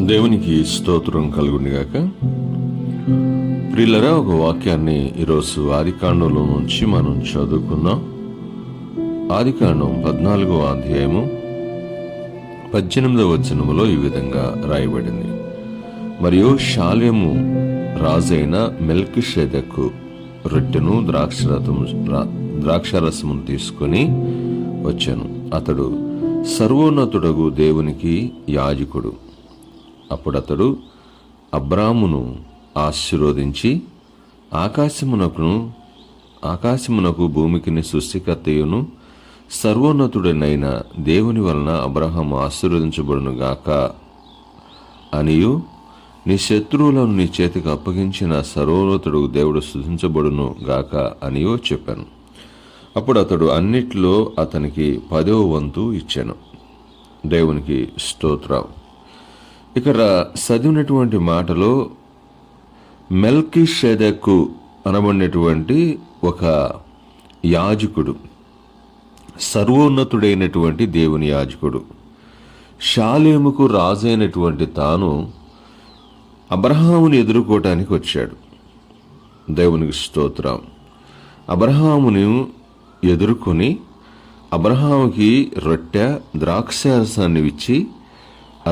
దేవునికి స్తోత్రం కలుగునిగాక. ప్రియులరా, ఒక వాక్యాన్ని ఈరోజు ఆదికాండంలో నుంచి మనం చదువుకుందాం. ఆదికాండం 14వ అధ్యాయము 18వ వచనములో ఈ విధంగా రాయబడింది. మరియు షాలేము రాజైన మెల్కీషెదెకు రొట్టెను ద్రాక్షారసమును తీసుకొని వచ్చాను. అతడు సర్వోన్నతుడగు దేవునికి యాజకుడు. అప్పుడతడు అబ్రామును ఆశీర్వదించి ఆకాశమునకు భూమికిని సృష్టికర్తయును సర్వోన్నతుడనైన దేవుని వలన అబ్రహాము ఆశీర్వదించబడును గాక అనియు, నీ శత్రువులను నీ చేతికి అప్పగించిన సర్వోన్నతుడు దేవుడు స్తుతించబడును గాక అనియో చెప్పాను. అప్పుడు అతడు అన్నిట్లో అతనికి 10వ వంతు ఇచ్చాను. దేవునికి స్తోత్రం. ఇక్కడ చదివినటువంటి మాటలో మెల్కీషెదెకు అనబడినటువంటి ఒక యాజకుడు, సర్వోన్నతుడైనటువంటి దేవుని యాజకుడు, షాలేముకు రాజైనటువంటి తాను అబ్రహాముని ఎదుర్కోవటానికి వచ్చాడు. దేవునికి స్తోత్రం. అబ్రహాముని ఎదుర్కొని అబ్రహాముకి రొట్టె ద్రాక్షారసాన్ని ఇచ్చి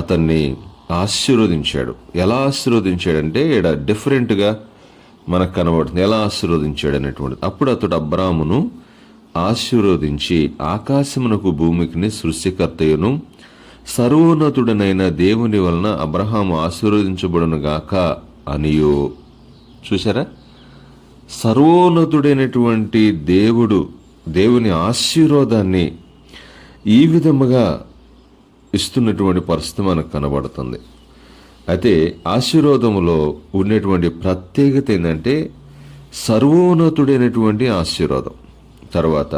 అతన్ని ఆశీర్వదించాడు. ఎలా ఆశీర్వదించాడంటే ఇక్కడ డిఫరెంట్గా మనకు కనబడుతుంది ఎలా ఆశీర్వదించాడు అనేటువంటిది. అప్పుడు అతడు అబ్రామును ఆశీర్వదించి ఆకాశమునకు భూమికిని సృష్టికర్తయును సర్వోన్నతుడనైన దేవుని వలన అబ్రహాము ఆశీర్వదించబడును గాక అనియో. చూసారా, సర్వోన్నతుడైనటువంటి దేవుని ఆశీర్వాదాన్ని ఈ విధముగా ఇస్తున్నటువంటి పరిస్థితి మనకు కనబడుతుంది. అయితే ఆశీర్వాదములో ఉన్నటువంటి ప్రత్యేకత ఏంటంటే సర్వోన్నతుడైనటువంటి ఆశీర్వాదం. తర్వాత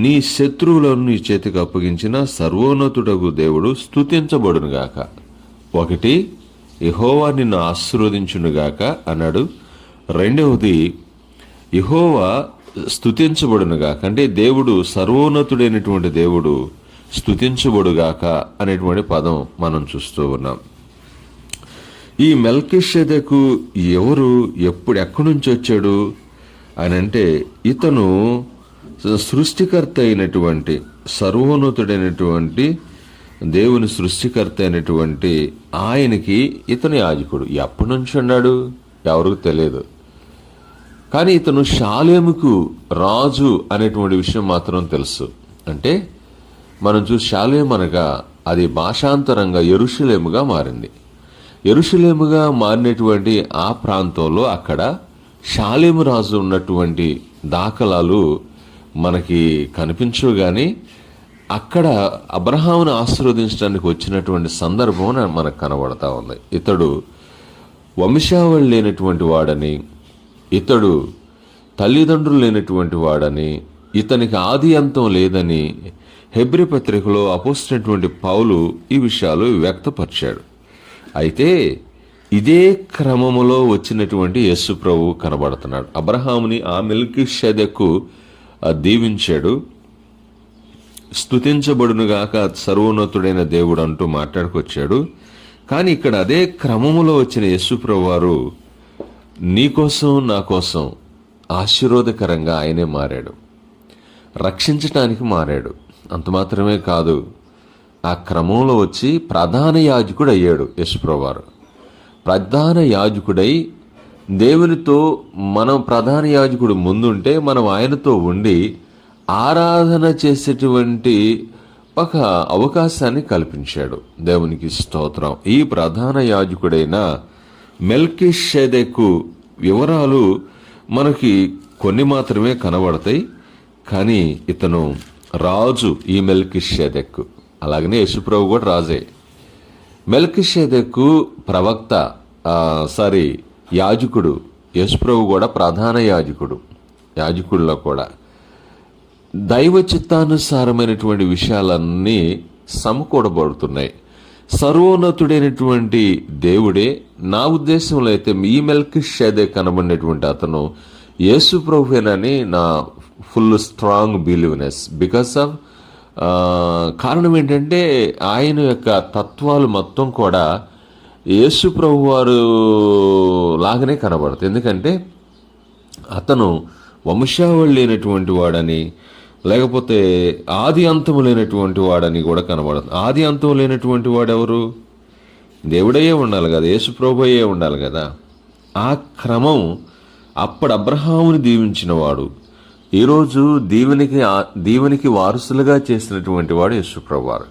నీ శత్రువులను నీ చేతికి అప్పగించిన సర్వోన్నతుడగు దేవుడు స్తుతించబడునుగాక. ఒకటి, యెహోవా నిన్ను ఆశీర్వదించునుగాక అన్నాడు. రెండవది, యెహోవా స్తుతించబడునుగాక, అంటే దేవుడు సర్వోన్నతుడైనటువంటి దేవుడు స్తుతించబడుగాక అనేటువంటి పదం మనం చూస్తూ ఉన్నాం. ఈ మెల్కీషెదెకు ఎవరు, ఎక్కడి నుంచి వచ్చాడు అని అంటే, ఇతను సృష్టికర్త అయినటువంటి సర్వోన్నతుడైనటువంటి దేవుని సృష్టికర్త అయినటువంటి ఆయనకి ఇతను యాజకుడు. ఎప్పటి నుంచి ఉన్నాడు ఎవరికి తెలియదు. కానీ ఇతను షాలేముకు రాజు అనేటువంటి విషయం మాత్రం తెలుసు. అంటే మనం చూసి షాలేం అనగా అది భాషాంతరంగా యెరూషలేముగా మారింది. యెరూషలేముగా మారినటువంటి ఆ ప్రాంతంలో అక్కడ షాలేము రాజు ఉన్నటువంటి దాఖలాలు మనకి కనిపించవు. కానీ అక్కడ అబ్రహామును ఆశీర్వదించడానికి వచ్చినటువంటి సందర్భం మనకు కనబడతా ఉంది. ఇతడు వంశావళి లేనటువంటి వాడని, ఇతడు తల్లిదండ్రులు లేనటువంటి వాడని, ఇతనికి ఆది అంతం లేదని హెబ్రీ పత్రికలో అపోస్తలుడైనటువంటి పౌలు ఈ విషయాలు వ్యక్తపరిచాడు. అయితే ఇదే క్రమములో వచ్చినటువంటి యేసు ప్రభువు కనబడుతున్నాడు. అబ్రహాముని ఆ మెల్కీషెదెకు దీవించాడు. స్తుతించబడునుగాక సర్వోన్నతుడైన దేవుడు అంటూ మాట్లాడుకొచ్చాడు. కానీ ఇక్కడ అదే క్రమములో వచ్చిన యేసు ప్రభు వారు నీకోసం నా కోసం ఆశీర్వాదకరంగా ఆయనే మారాడు, రక్షించటానికి మారాడు. అంత మాత్రమే కాదు, ఆ క్రమంలో వచ్చి ప్రధాన యాజకుడు అయ్యాడు. యేసుప్రభు వారు ప్రధాన యాజకుడై దేవునితో, మనం ప్రధాన యాజకుడు ముందుంటే మనం ఆయనతో ఉండి ఆరాధన చేసేటువంటి ఒక అవకాశాన్ని కల్పించాడు. దేవునికి స్తోత్రం. ఈ ప్రధాన యాజకుడైన మెల్కీషెదెకు వివరాలు మనకి కొన్ని మాత్రమే కనబడతాయి. కానీ ఇతను రాజు, ఈ మెల్కీషెదెకు. అలాగనే యేసుప్రభు కూడా రాజే. మెల్కీషెదెకు ప్రవక్త, యాజకుడు. యేసుప్రభు కూడా ప్రధాన యాజకుడు. యాజకుల్లో కూడా దైవ చిత్తానుసారమైనటువంటి విషయాలన్నీ సమకూడబడుతున్నాయి. సర్వోన్నతుడైనటువంటి దేవుడే. నా ఉద్దేశంలో అయితే ఈ మెల్కీషెదెకు కనబడినటువంటి అతను యేసు ప్రభువేనని నా full strong believeness. Because of కారణం ఏంటంటే ఆయన యొక్క తత్వాలు మొత్తం కూడా యేసు ప్రభు వారు లాగానే కనబడతాయి. ఎందుకంటే అతను వంశావళి లేనటువంటి వాడని, లేకపోతే ఆది అంతము లేనటువంటి వాడని కూడా కనబడుతుంది. ఆది అంతము లేనటువంటి వాడెవరు? దేవుడయ్యే ఉండాలి కదా, యేసు ప్రభు అయ్యే ఉండాలి కదా. ఆ క్రమం అప్పుడు అబ్రహాముని దీవించిన వాడు, ఈరోజు దీవెనికి వారసులుగా చేసినటువంటి వాడు యేసు ప్రభు వారు.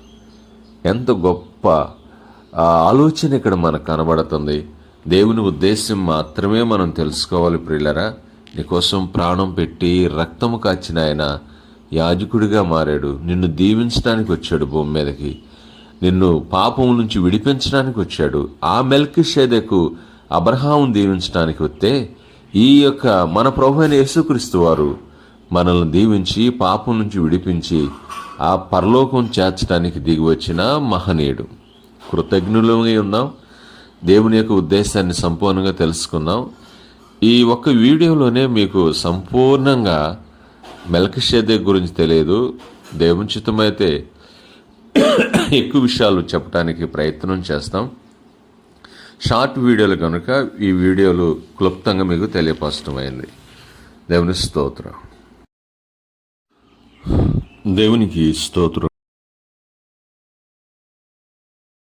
ఎంత గొప్ప ఆలోచన ఇక్కడ మనకు కనబడుతుంది. దేవుని ఉద్దేశం మాత్రమే మనం తెలుసుకోవాలి ప్రియులరా. నీకోసం ప్రాణం పెట్టి రక్తము కాచిన ఆయన యాజకుడిగా మారాడు. నిన్ను దీవించడానికి వచ్చాడు భూమి మీదకి, నిన్ను పాపం నుంచి విడిపించడానికి వచ్చాడు. ఆ మెల్కీషెదెకు అబ్రహామును దీవించడానికి వస్తే, ఈ యొక్క మన ప్రభు అయిన యేసుక్రీస్తు వారు మనల్ని దీవించి పాపం నుంచి విడిపించి ఆ పరలోకం చేర్చడానికి దిగి వచ్చిన మహనీయుడు. కృతజ్ఞులమై ఉన్నాం. దేవుని యొక్క ఉద్దేశాన్ని సంపూర్ణంగా తెలుసుకున్నాం. ఈ ఒక్క వీడియోలోనే మీకు సంపూర్ణంగా మెల్కీషెదెకు గురించి తెలియదు. దేవుని చిత్తమైతే ఎక్కువ విషయాలు చెప్పడానికి ప్రయత్నం చేస్తాం. షార్ట్ వీడియోలు కనుక ఈ వీడియోలు క్లుప్తంగా మీకు తెలియపరచడమైంది. దేవుని స్తోత్రం. దేవునికి స్తోత్రం.